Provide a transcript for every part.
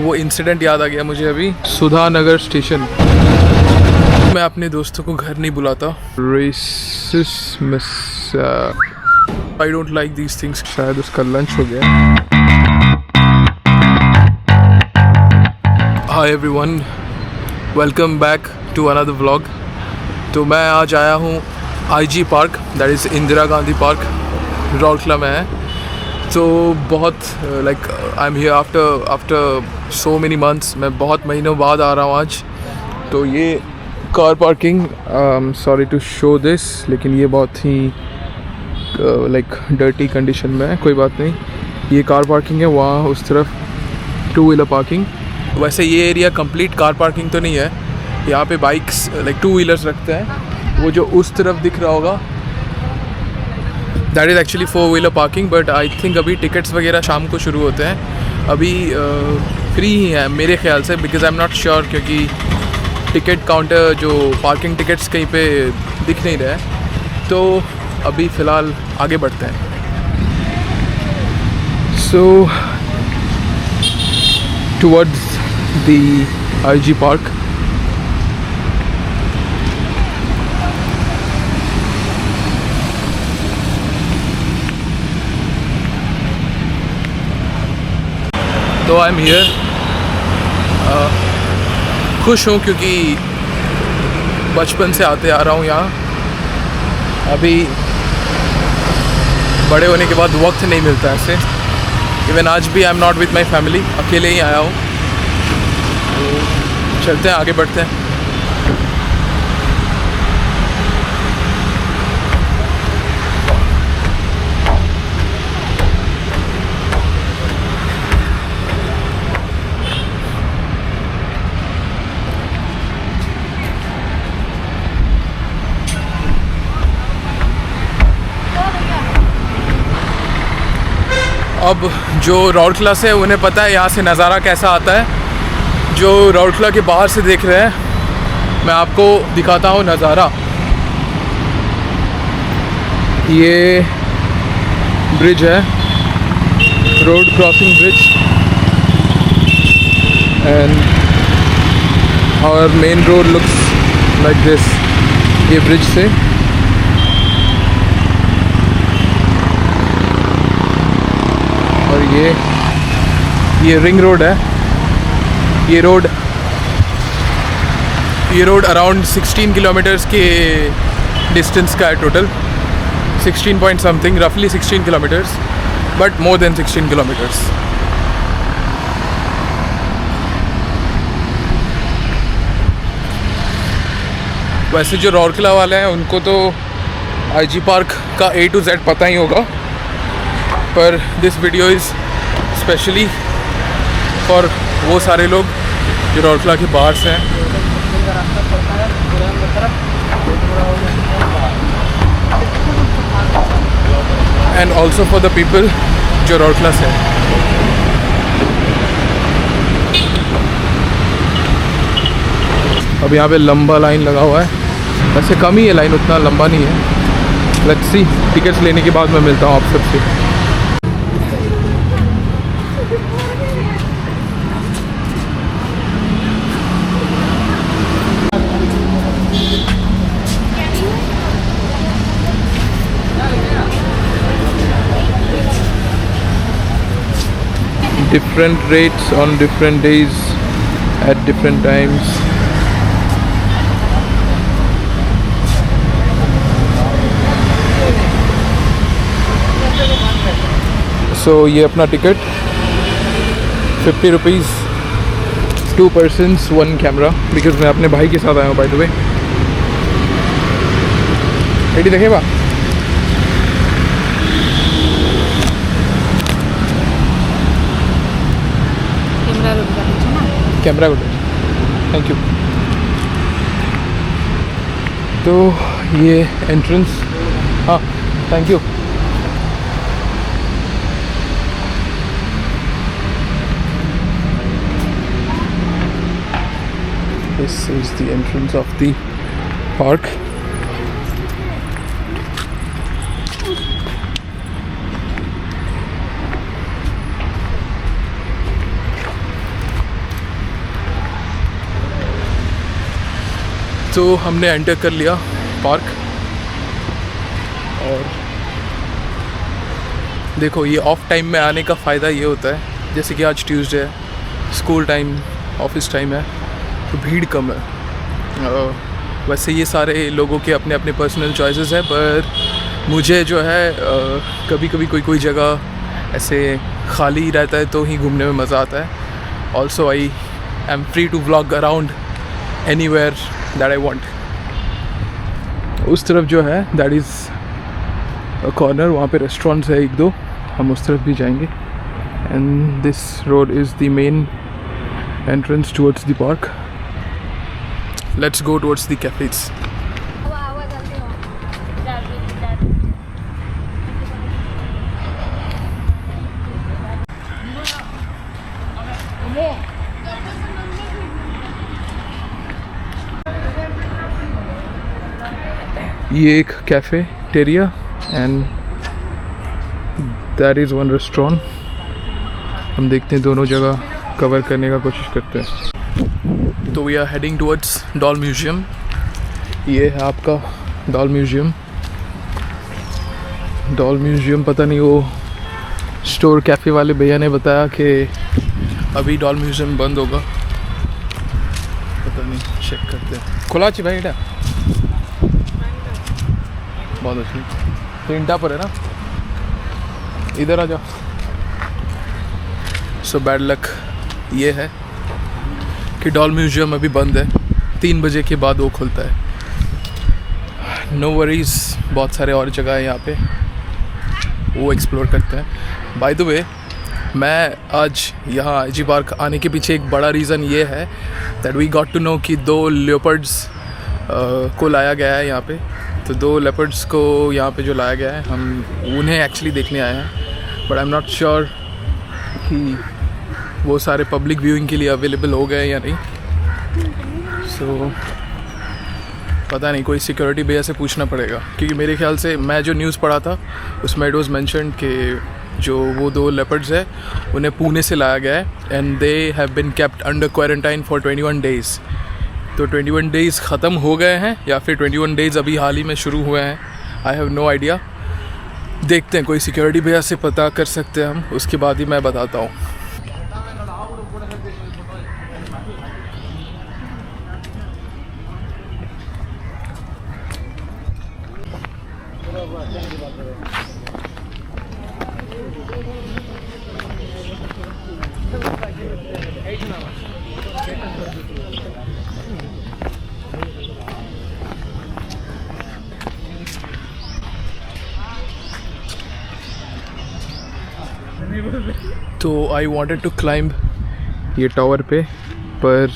वो इंसिडेंट याद आ गया मुझे अभी। सुधा नगर स्टेशन। मैं अपने दोस्तों को घर नहीं बुलाता। I don't like these things. शायद उसका लंच हो गया। Hi everyone, welcome back to another vlog. तो मैं आज आया हूँ IG park, that is Indira Gandhi park, Rourkela में है। तो बहुत like I am here after so many months. मैं बहुत महीनों बाद आ रहा हूँ आज। तो ये car parking, sorry to show this, लेकिन ये बहुत ही लाइक डर्टी कंडीशन में है। कोई बात नहीं, ये कार पार्किंग है। वहाँ उस तरफ टू व्हीलर पार्किंग। वैसे ये एरिया कंप्लीट कार पार्किंग तो नहीं है। यहाँ पे बाइक्स लाइक टू व्हीलर्स रखते हैं। वो जो उस तरफ दिख रहा होगा that is actually four wheeler parking. But I think अभी टिकट्स वगैरह शाम को शुरू होते हैं। अभी फ्री ही है मेरे ख्याल से, because I am not sure, क्योंकि टिकट काउंटर जो पार्किंग टिकट्स कहीं पे दिख नहीं रहा है। तो अभी फ़िलहाल आगे बढ़ते हैं। सो टुवर्ड्स द आईजी पार्क। तो आई एम हियर। खुश हूँ क्योंकि बचपन से आते आ रहा हूँ यहाँ। अभी बड़े होने के बाद वक्त नहीं मिलता ऐसे। इवन आज भी I am not with my family, अकेले ही आया हूँ। तो चलते हैं, आगे बढ़ते हैं। अब जो रौरकला से उन्हें पता है यहाँ से नज़ारा कैसा आता है। जो रौरकला के बाहर से देख रहे हैं, मैं आपको दिखाता हूँ नज़ारा। ये ब्रिज है, road crossing bridge, and our main road looks like this. ये ब्रिज से और ये रिंग रोड है। ये रोड अराउंड 16 किलोमीटर्स के डिस्टेंस का है टोटल। 16 पॉइंट समथिंग, रफली 16 kilometres, but more than 16 kilometres. वैसे जो रौरकला वाले हैं उनको तो आईजी पार्क का A to Z पता ही होगा, पर this video is specially for वो सारे लोग जो रौरकला के बाहर से हैं, and also for the people जो रौरकला से हैं। अब यहाँ पे लंबा लाइन लगा हुआ है। वैसे कम ही है लाइन, उतना लंबा नहीं है। लेट्स सी, टिकट्स लेने के बाद मैं मिलता हूँ आप सबसे। Different rates on different days at different times. So ये अपना ticket 50 rupees, 2 persons 1 camera, because मैं अपने भाई के साथ आया हूँ बाय द वे। एटी देखे बा कैमरा को, थैंक यू। तो ये एंट्रेंस, हाँ thank you. This is the entrance of the park. तो हमने एंटर कर लिया पार्क। और देखो, ये ऑफ टाइम में आने का फ़ायदा ये होता है, जैसे कि आज ट्यूसडे है, स्कूल टाइम, ऑफिस टाइम है, तो भीड़ कम है। वैसे ये सारे लोगों के अपने अपने पर्सनल चॉइसेस है, पर मुझे जो है कभी कभी कोई जगह ऐसे खाली रहता है तो ही घूमने में मज़ा आता है। Also I am free to vlog around anywhere that I want. उस तरफ जो है दैट इज़ कॉर्नर, वहाँ पे रेस्टोरेंट्स है एक दो, हम उस तरफ भी जाएंगे। And this road is the main entrance towards the park. Let's go towards the cafes. ये एक cafeteria and that is one restaurant. हम देखते हैं, दोनों जगह कवर करने का कोशिश करते हैं। तो we are heading towards doll museum. ये है आपका डॉल म्यूज़ियम। डॉल म्यूज़ियम, पता नहीं, वो स्टोर कैफ़े वाले भैया ने बताया कि अभी डॉल म्यूज़ियम बंद होगा, पता नहीं, चेक करते हैं। खुला ची भाई, इटा बहुत अच्छी, तो इंटा पर है ना, इधर आ जाओ। सो बैड लक ये है कि डॉल म्यूज़ियम अभी बंद है, 3 बजे के बाद वो खुलता है। नो वरीज़, बहुत सारे और जगह है यहाँ पे, वो एक्सप्लोर करते हैं। बाय द वे, मैं आज यहाँ आईजी पार्क आने के पीछे एक बड़ा रीज़न ये है that we got to know कि 2 लेपर्ड्स को लाया गया है यहाँ पे। तो 2 लेपर्ड्स को यहाँ पे जो लाया गया है, हम उन्हें एक्चुअली देखने आए हैं, but I am not sure कि वो सारे पब्लिक व्यूइंग के लिए अवेलेबल हो गए या नहीं। सो पता नहीं, कोई सिक्योरिटी भैया से पूछना पड़ेगा, क्योंकि मेरे ख्याल से मैं जो न्यूज़ पढ़ा था उसमें इट वाज मेंशन्ड कि जो वो 2 लेपर्ड्स है उन्हें पुणे से लाया गया है and they have been kept under quarantine for 21 days. तो 21 डेज़ ख़त्म हो गए हैं या फिर 21 डेज़ अभी हाल ही में शुरू हुए हैं, आई हैव नो आइडिया। देखते हैं, कोई सिक्योरिटी भैया से पता कर सकते हैं हम, उसके बाद ही मैं बताता हूँ। तो आई वॉन्टेड टू क्लाइंब ये टावर पे, पर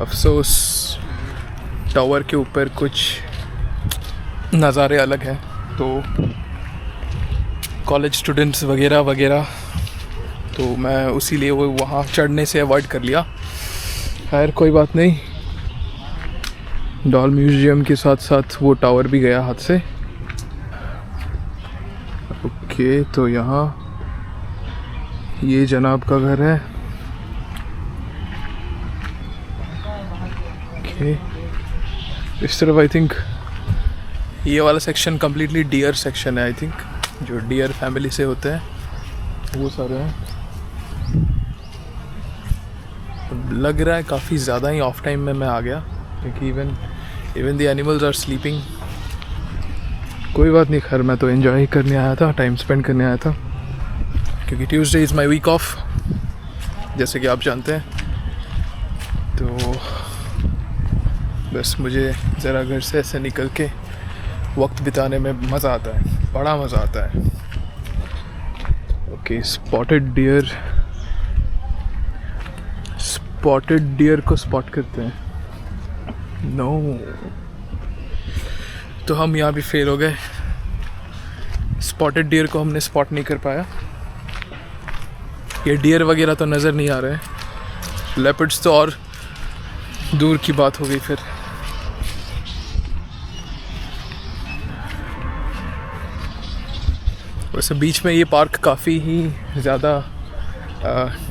अफसोस टावर के ऊपर कुछ नज़ारे अलग हैं, तो कॉलेज स्टूडेंट्स वगैरह वगैरह, तो मैं उसी लिए वो वहाँ चढ़ने से अवॉइड कर लिया। खैर कोई बात नहीं, डॉल म्यूज़ियम के साथ साथ वो टावर भी गया हाथ से। ओके, तो यहाँ ये जनाब का घर है। ओके, इस तरफ आई थिंक ये वाला सेक्शन कम्प्लीटली डियर सेक्शन है। आई थिंक जो डियर फैमिली से होते हैं वो सारे हैं। लग रहा है काफ़ी ज़्यादा ही ऑफ टाइम में मैं आ गया, क्योंकि even the animals are sleeping. कोई बात नहीं, खैर मैं तो एंजॉय करने आया था, टाइम स्पेंड करने आया था, क्योंकि Tuesday is my week off, जैसे कि आप जानते हैं। तो बस मुझे ज़रा घर से ऐसे निकल के वक्त बिताने में मज़ा आता है, बड़ा मज़ा आता है। ओके, स्पॉटेड डियर को स्पॉट करते हैं। नो, तो हम यहाँ भी फेल हो गए, स्पॉटेड डियर को हमने स्पॉट नहीं कर पाया। ये डियर वगैरह तो नज़र नहीं आ रहे हैं, लेपर्ड्स तो और दूर की बात हो गई फिर। वैसे बीच में ये पार्क काफ़ी ही ज़्यादा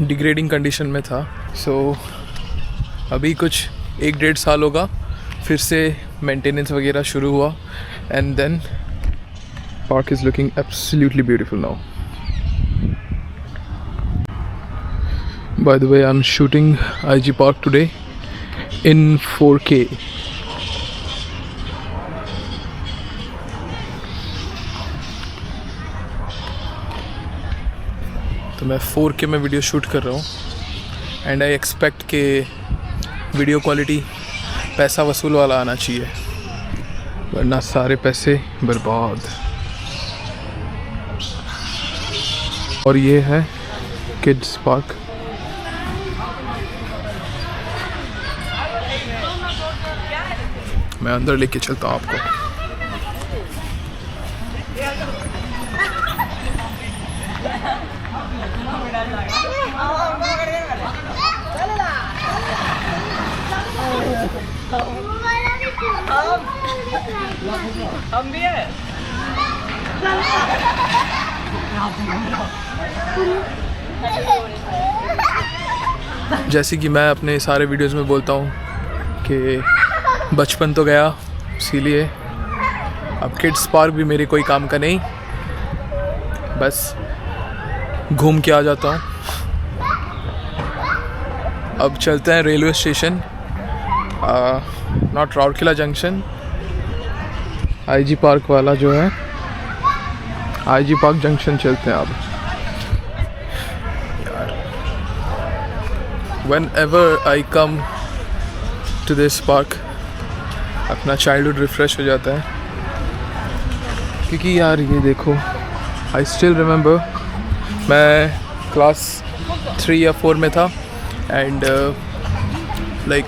डिग्रेडिंग कंडीशन में था। सो अभी कुछ 1-1.5 साल होगा फिर से मेंटेनेंस वगैरह शुरू हुआ and then park is looking absolutely beautiful now. By the way, I'm shooting IG Park today in 4K. तो मैं 4K में वीडियो शूट कर रहा हूँ एंड आई एक्सपेक्ट कि वीडियो क्वालिटी पैसा वसूल वाला आना चाहिए, वरना सारे पैसे बर्बाद. और ये है किड्स पार्क. मैं अंदर लेके चलता हूँ आपको. हम भी है. जैसे कि मैं अपने सारे वीडियोस में बोलता हूँ कि बचपन तो गया, इसीलिए अब किड्स पार्क भी मेरे कोई काम का नहीं, बस घूम के आ जाता हूँ. अब चलते हैं railway station, not Rourkela junction, IG park वाला जो है, आईजी पार्क जंक्शन चलते हैं अब. Whenever I come to this park, अपना चाइल्डहुड रिफ़्रेश हो जाता है. क्योंकि यार ये देखो, आई स्टिल रिमेंबर मैं क्लास 3 या 4 में था and like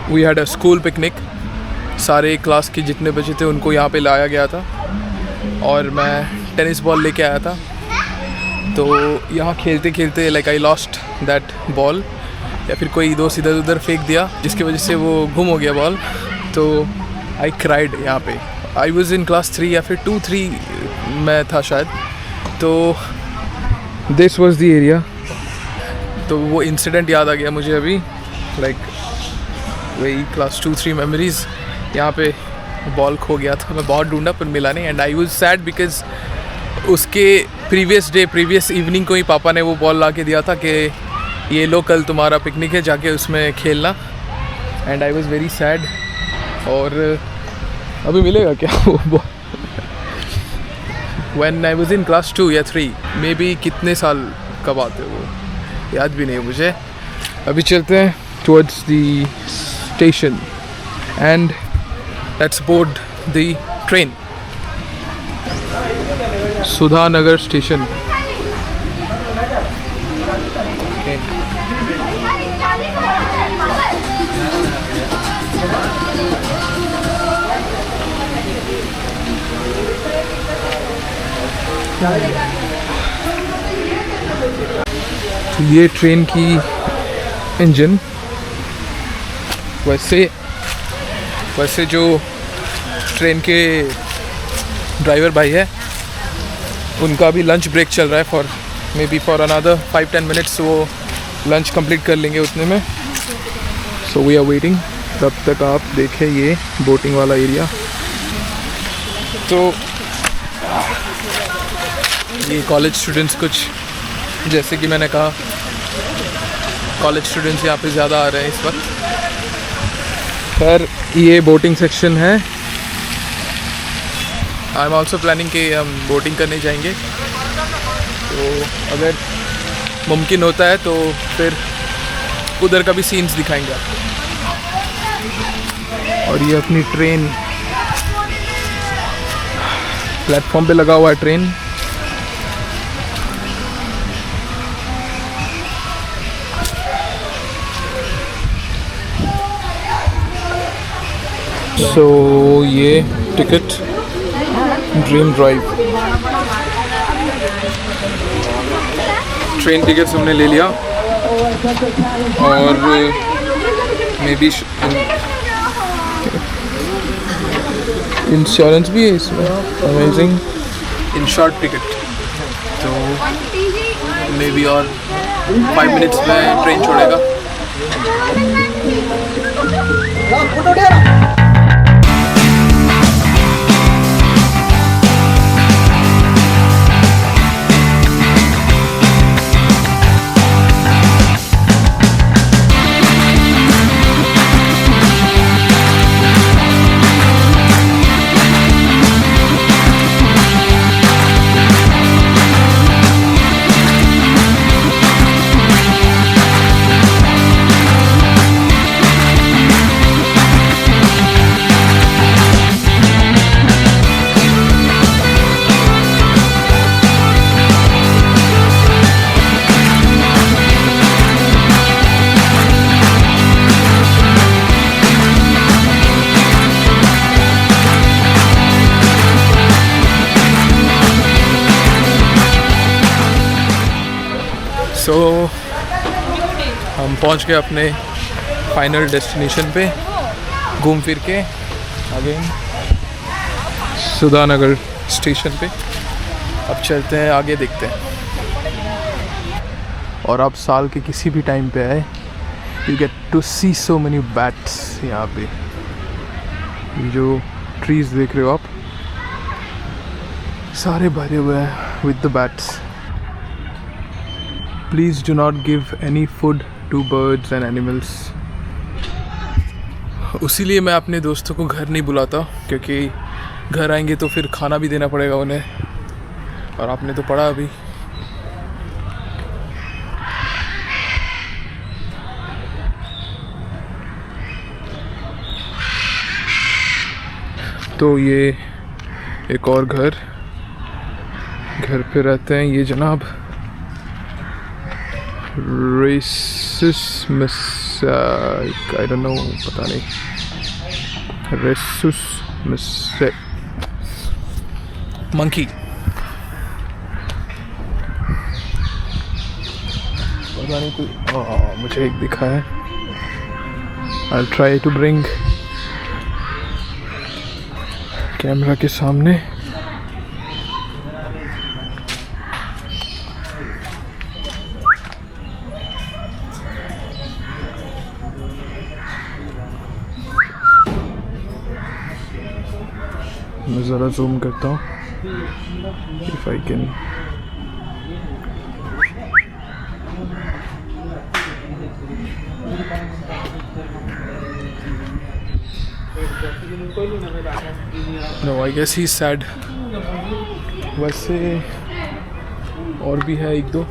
we had a school picnic. सारे क्लास के जितने बच्चे थे उनको यहाँ पे लाया गया था और मैं टेनिस बॉल लेके आया था. तो यहाँ खेलते खेलते like I lost that ball, या फिर कोई दोस्त इधर उधर फेंक दिया जिसकी वजह से वो गुम हो गया बॉल. तो आई क्राइड यहाँ पे. आई वॉज इन क्लास 3 या फिर 2-3 में था शायद. तो दिस वॉज द एरिया. तो वो इंसिडेंट याद आ गया मुझे अभी, लाइक वही क्लास 2-3 मेमोरीज़. यहाँ पे बॉल खो गया था, मैं बहुत ढूंढा पर मिला नहीं and I was sad because उसके प्रीवियस इवनिंग को ही पापा ने वो बॉल ला के दिया था कि ये लो कल तुम्हारा पिकनिक है, जाके उसमें खेलना. And I was very sad. और अभी मिलेगा क्या वो ball? When I was in class 2 या 3, मे बी कितने साल का बात है वो, याद भी नहीं है मुझे. अभी चलते हैं towards the station and let's board the train. Sudhanagar station. ये ट्रेन की इंजन. वैसे जो ट्रेन के ड्राइवर भाई है उनका अभी लंच ब्रेक चल रहा है for maybe for another 5-10 minutes. वो लंच कंप्लीट कर लेंगे उतने में. So we are waiting. तब तक आप देखें ये बोटिंग वाला एरिया. तो ये कॉलेज स्टूडेंट्स, कुछ जैसे कि मैंने कहा, कॉलेज स्टूडेंट्स यहाँ पे ज़्यादा आ रहे हैं इस वक्त. खैर ये बोटिंग सेक्शन है. आई एम ऑल्सो प्लानिंग कि हम बोटिंग करने जाएंगे. तो अगर मुमकिन होता है तो फिर उधर का भी सीन्स दिखाएंगे आपको. और ये अपनी ट्रेन प्लेटफॉर्म पे लगा हुआ है ट्रेन. सो ये ticket dream drive train tickets हमने ले लिया और मे बी इंश्योरेंस भी है इसमें. अमेजिंग. Insured ticket. तो मे बी और 5 मिनट्स में ट्रेन छोड़ेगा. सो हम पहुंच गए अपने फाइनल डेस्टिनेशन पे घूम फिर के आगे सुधानगर स्टेशन पे। अब चलते हैं आगे, देखते हैं। और आप साल के किसी भी टाइम पे आए, you get to see so many bats. यहाँ पे जो ट्रीज देख रहे हो आप, सारे भरे हुए हैं with the bats. Please do not give any food to birds and animals. उसीलिए मैं अपने दोस्तों को घर नहीं बुलाता, क्योंकि घर आएंगे तो फिर खाना भी देना पड़ेगा उन्हें। और आपने तो पढ़ा अभी। तो ये एक और घर पे रहते हैं ये जनाब Rhesus mosaic, I don't know, पता नहीं। Rhesus mosaic monkey। पता नहीं कोई, मुझे एक दिखा है। I'll try to bring camera के सामने। मैं ज़रा जूम करता हूँ, if I can. No, I guess he said. वैसे और भी है एक दो।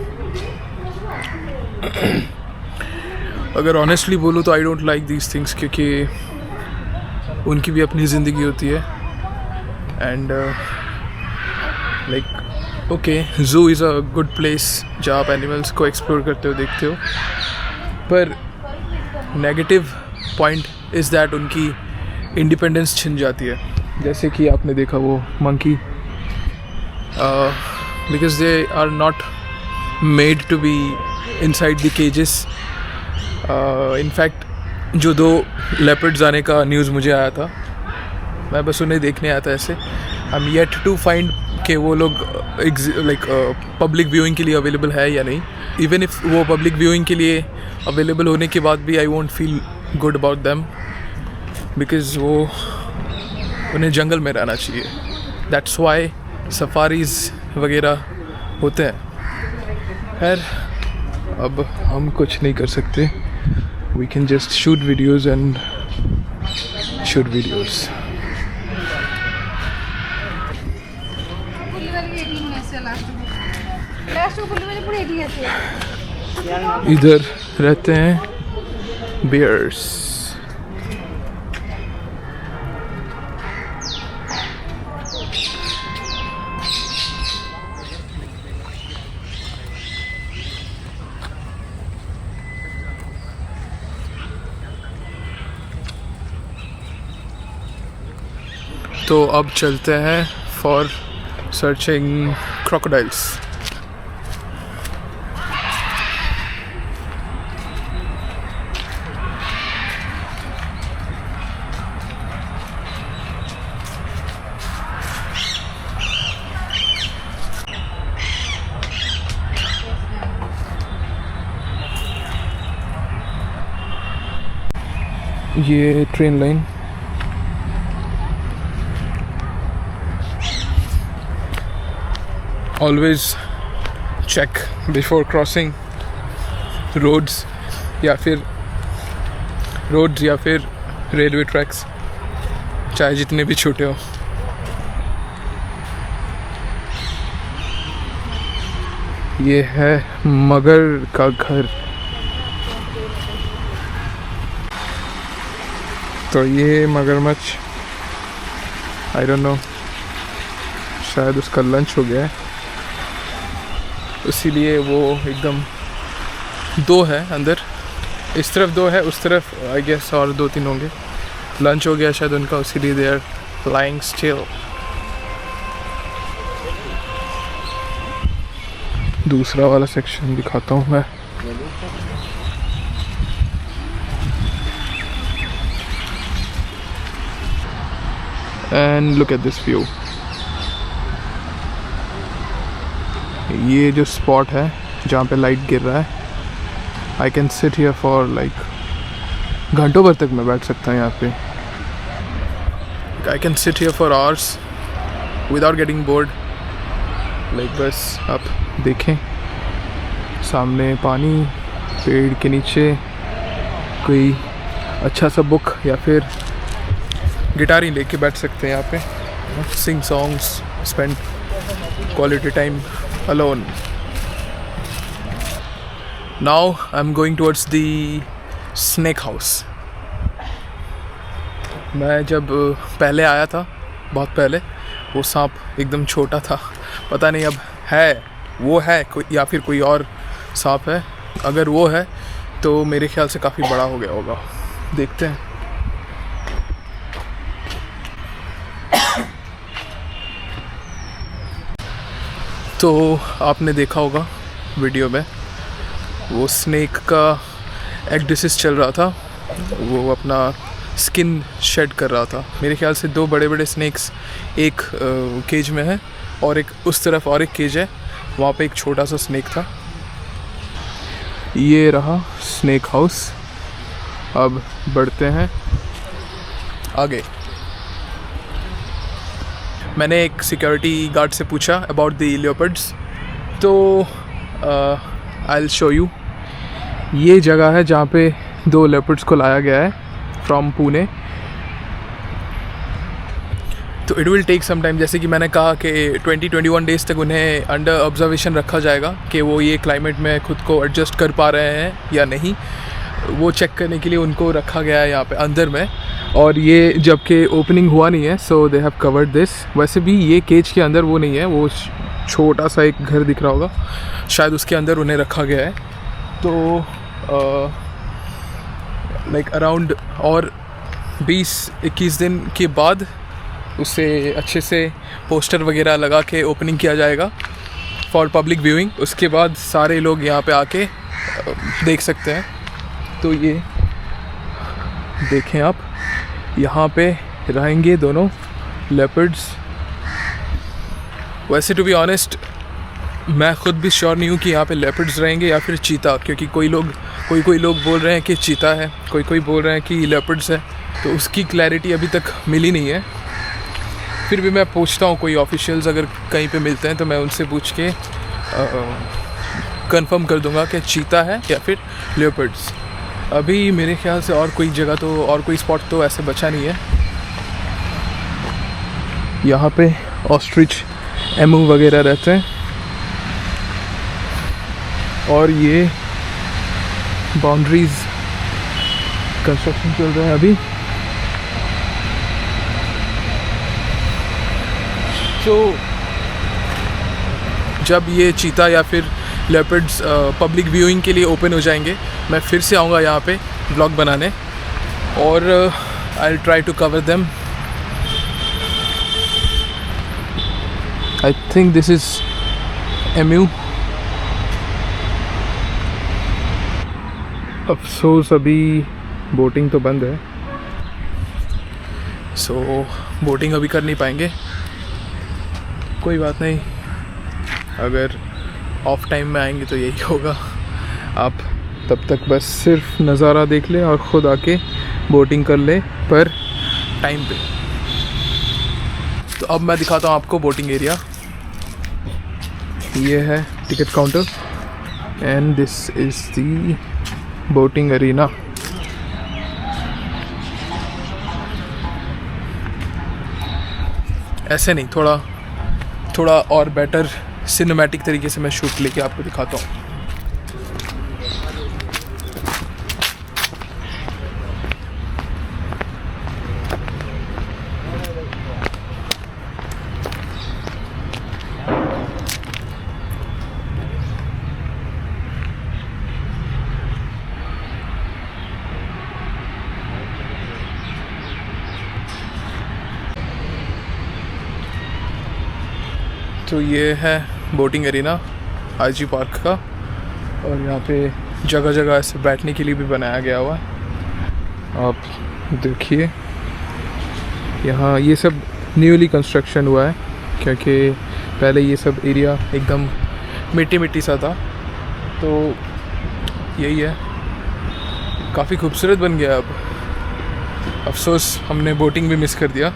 अगर ऑनेस्टली बोलूँ तो आई डोंट लाइक दीज थिंग्स, क्योंकि उनकी भी अपनी ज़िंदगी होती है। And like okay, zoo is a good place जहाँ आप एनिमल्स को एक्सप्लोर करते हो, देखते हो। पर नेगेटिव पॉइंट इज़ दैट उनकी इंडिपेंडेंस छिन जाती है। जैसे कि आपने देखा वो monkey, because they are not made to be inside the cages. In fact जो 2 लेपर्ड्स आने का न्यूज़ मुझे आया था, मैं बस उन्हें देखने आता ऐसे। I am yet to find कि वो लोग लाइक पब्लिक व्यूइंग के लिए अवेलेबल है या नहीं। इवन इफ़ वो पब्लिक व्यूइंग के लिए अवेलेबल होने के बाद भी I won't feel good about them, because वो उन्हें जंगल में रहना चाहिए। दैट्स वाई सफारीज़ वगैरह होते हैं। खैर, अब हम कुछ नहीं कर सकते। We can just shoot videos and shoot videos. इधर रहते हैं बेयर्स। तो अब चलते हैं फॉर सर्चिंग क्रोकोडाइल्स। ये train line always check before crossing roads या फिर रेलवे ट्रैक्स, चाहे जितने भी छोटे हो। ये है मगर का घर। तो ये मगरमच्छ, आई डोंट नो, शायद उसका लंच हो गया है, इसीलिए वो एकदम दो है अंदर, इस तरफ दो है, उस तरफ आई गेस और 2-3 होंगे। लंच हो गया शायद उनका, इसीलिए दे आर फ्लाइंग स्टिल। दूसरा वाला सेक्शन दिखाता हूँ मैं। And look at this view. ये जो स्पॉट है जहाँ पे लाइट गिर रहा है, I can sit here for like घंटों भर तक मैं बैठ सकता हूँ यहाँ पे। I can sit here for hours without getting bored. Like बस आप देखें सामने पानी, पेड़ के नीचे कोई अच्छा सा बुक या फिर गिटार ही लेके बैठ सकते हैं यहाँ पे, sing songs, spend quality time alone. Now I'm going towards the snake house. मैं जब पहले आया था, बहुत पहले, वो सांप एकदम छोटा था, पता नहीं अब है वो है कोई या फिर कोई और सांप है। अगर वो है तो मेरे ख्याल से काफ़ी बड़ा हो गया होगा, देखते हैं। तो आपने देखा होगा वीडियो में वो स्नेक का एग डिसीज चल रहा था, वो अपना स्किन शेड कर रहा था। मेरे ख्याल से 2 बड़े बड़े स्नेक्स एक केज में है और एक उस तरफ और एक केज है, वहाँ पे एक छोटा सा स्नेक था। ये रहा स्नेक हाउस। अब बढ़ते हैं आगे। मैंने एक सिक्योरिटी गार्ड से पूछा अबाउट द लेपर्ड्स, तो आई विल शो यू। ये जगह है जहाँ पे 2 लेपर्ड्स को लाया गया है फ्रॉम पुणे। तो it will take some time, जैसे कि मैंने कहा कि 20-21 डेज़ तक उन्हें अंडर ऑब्जर्वेशन रखा जाएगा कि वो ये क्लाइमेट में खुद को एडजस्ट कर पा रहे हैं या नहीं। वो चेक करने के लिए उनको रखा गया है यहाँ पे अंदर में। और ये जबकि ओपनिंग हुआ नहीं है, सो दे हैव कवर्ड दिस। वैसे भी ये केज के अंदर वो नहीं है, वो छोटा सा एक घर दिख रहा होगा, शायद उसके अंदर उन्हें रखा गया है। तो लाइक अराउंड और 20-21 दिन के बाद उसे अच्छे से पोस्टर वगैरह लगा के ओपनिंग किया जाएगा फॉर पब्लिक व्यूइंग। उसके बाद सारे लोग यहाँ पे आके देख सकते हैं। तो ये देखें आप, यहाँ पे रहेंगे दोनों लेपर्ड्स। वैसे टू बी ऑनेस्ट मैं ख़ुद भी श्योर नहीं हूँ कि यहाँ पे लेपर्ड्स रहेंगे या फिर चीता, क्योंकि कोई लोग बोल रहे हैं कि चीता है, कोई बोल रहे हैं कि लेपर्ड्स है, तो उसकी क्लैरिटी अभी तक मिली नहीं है। फिर भी मैं पूछता हूँ, कोई ऑफिशियल्स अगर कहीं पे मिलते हैं तो मैं उनसे पूछ के कंफर्म कर दूँगा कि चीता है या फिर लेपर्ड्स। अभी मेरे ख्याल से और कोई जगह तो और कोई स्पॉट तो ऐसे बचा नहीं है। यहाँ पे ऑस्ट्रिच, एमू वगैरह रहते हैं। और ये बाउंड्रीज कंस्ट्रक्शन चल रहा है अभी। तो जब ये चीता या फिर लेपर्ड्स पब्लिक व्यूइंग के लिए ओपन हो जाएंगे, मैं फिर से आऊँगा यहाँ पे ब्लॉग बनाने और I will try to cover them. I think this is emu. अफसोस अभी बोटिंग तो बंद है, सो बोटिंग अभी कर नहीं पाएंगे। कोई बात नहीं, अगर ऑफ टाइम में आएंगे तो यही होगा। आप तब तक बस सिर्फ नज़ारा देख लें और ख़ुद आके बोटिंग कर ले पर टाइम पे। तो अब मैं दिखाता हूँ आपको बोटिंग एरिया। ये है ticket counter and this is the boating arena. ऐसे नहीं, थोड़ा और बेटर सिनेमैटिक तरीके से मैं शूट लेके आपको दिखाता हूँ। तो ये है बोटिंग एरिना आईजी पार्क का, और यहाँ पे जगह जगह ऐसे बैठने के लिए भी बनाया गया हुआ है। आप देखिए यहाँ ये सब न्यूली कंस्ट्रक्शन हुआ है, क्योंकि पहले ये सब एरिया एकदम मिट्टी मिट्टी सा था। तो यही है, काफ़ी खूबसूरत बन गया अब। अफसोस हमने बोटिंग भी मिस कर दिया,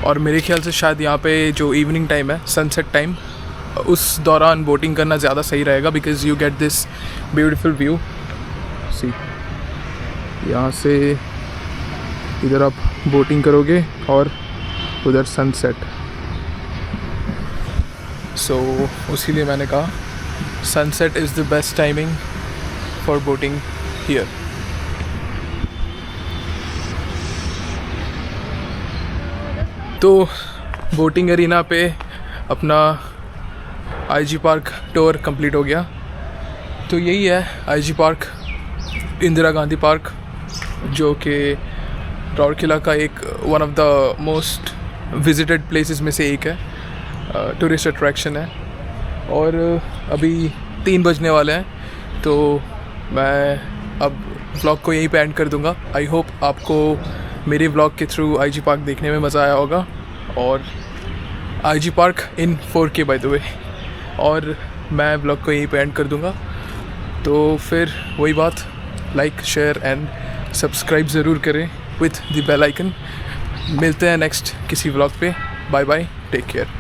और मेरे ख्याल से शायद यहाँ पे जो इवनिंग टाइम है, सनसेट टाइम, उस दौरान बोटिंग करना ज़्यादा सही रहेगा, because you get this beautiful view. See यहाँ से इधर आप बोटिंग करोगे और उधर सनसेट। सो उसी लिए मैंने कहा sunset is the best timing for boating here. तो बोटिंग एरिना पे अपना आईजी पार्क टूर कंप्लीट हो गया। तो यही है IG park, Indira Gandhi park, जो कि राउरकेला का एक one of the most visited places में से एक है, टूरिस्ट अट्रैक्शन है। और अभी 3 बजने वाले हैं, तो मैं अब व्लॉग को यहीं पे एंड कर दूंगा। आई होप आपको मेरे व्लॉग के थ्रू आईजी पार्क देखने में मज़ा आया होगा, और IG park in 4K by the way. और मैं व्लॉग को यहीं पे एंड कर दूंगा। तो फिर वही बात, लाइक शेयर एंड सब्सक्राइब ज़रूर करें विथ द बेल आइकन। मिलते हैं नेक्स्ट किसी व्लॉग पे। Bye bye, take care.